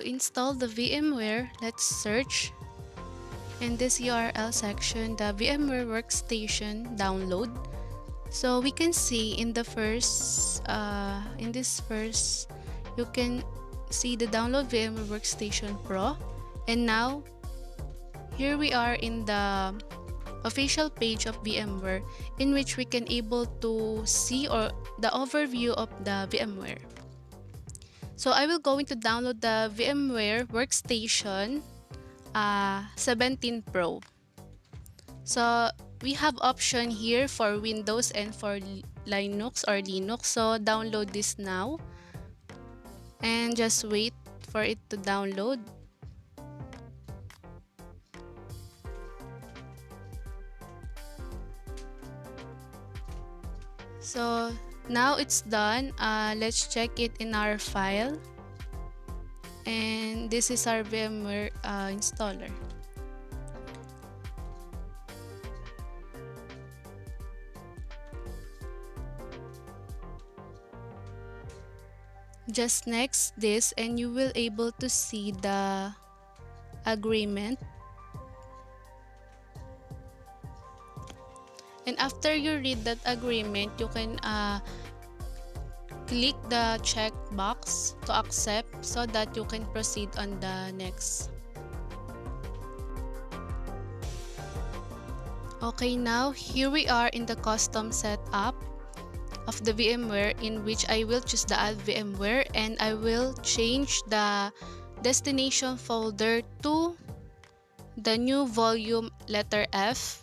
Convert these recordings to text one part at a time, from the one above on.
To install the VMware, let's search in this URL section the VMware Workstation download. So we can see in the first, you can see the download VMware Workstation Pro. And now, here we are in the official page of VMware, in which we can able to see or the overview of the VMware. So I will going to download the VMware Workstation 17 Pro. So we have option here for Windows and for Linux. So download this now and just wait for it to download. So now it's done. Let's check it in our file. And this is our VMware installer. Just next this and you will able to see the agreement. And after you read that agreement, you can click the check box to accept so that you can proceed on the next. Okay, now here we are in the custom setup of the VMware, in which I will choose the Add VMware and I will change the destination folder to the new volume letter F,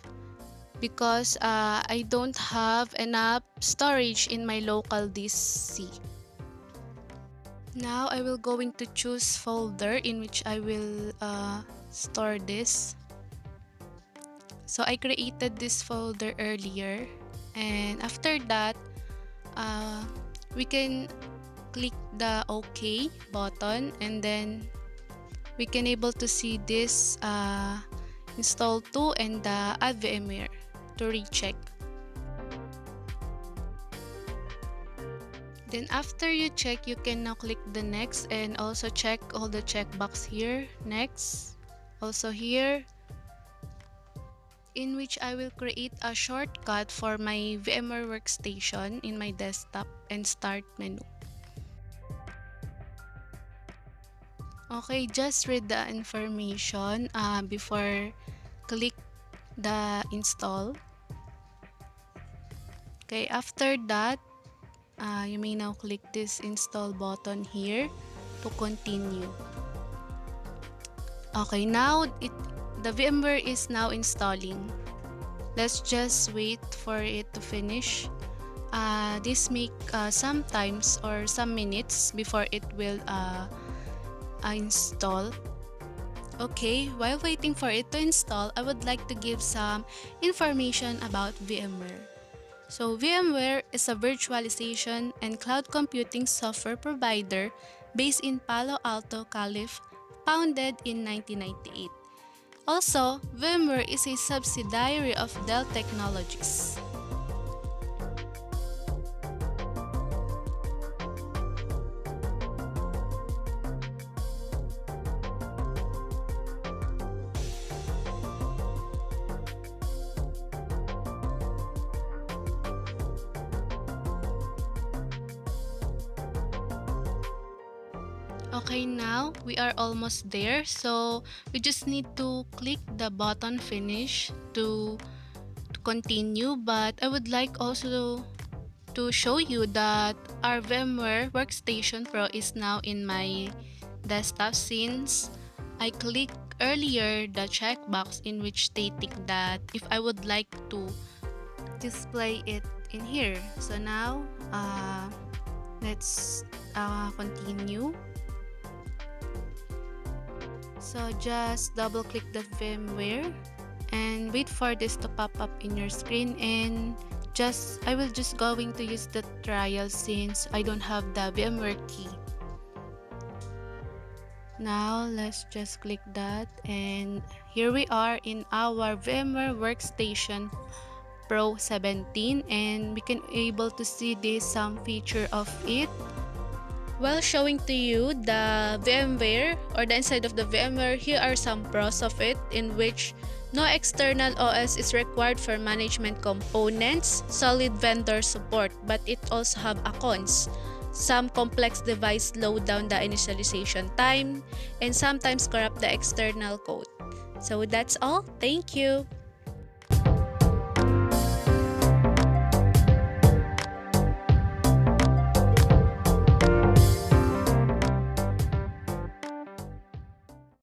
because I don't have enough storage in my local disk C. Now I will going to choose folder in which I will store this. So I created this folder earlier, and after that we can click the OK button, and then we can able to see this install to and the Add VMware to recheck. Then after you check, you can now click the next and also check all the checkbox here. Next, also here, in which I will create a shortcut for my VMware Workstation in my desktop and start menu. Okay, just read the information before click the install. Okay, after that, you may now click this install button here to continue. Okay, now the VMware is now installing. Let's just wait for it to finish. This may some times or some minutes before it will install. Okay, while waiting for it to install, I would like to give some information about VMware. So VMware is a virtualization and cloud computing software provider based in Palo Alto, California, founded in 1998. Also, VMware is a subsidiary of Dell Technologies. Okay, now we are almost there, so we just need to click the button finish to continue. But I would like also to show you that our VMware Workstation Pro is now in my desktop, since I clicked earlier the checkbox in which stating that if I would like to display it in here. So now let's continue. So just double click the VMware and wait for this to pop up in your screen, and I will just going to use the trial since I don't have the VMware key. Now let's just click that, and here we are in our VMware Workstation Pro 17, and we can able to see this some feature of it. While showing to you the VMware or the inside of the VMware, here are some pros of it, in which no external OS is required for management components, solid vendor support, but it also have a cons. Some complex device slow down the initialization time and sometimes corrupt the external code. So that's all. Thank you.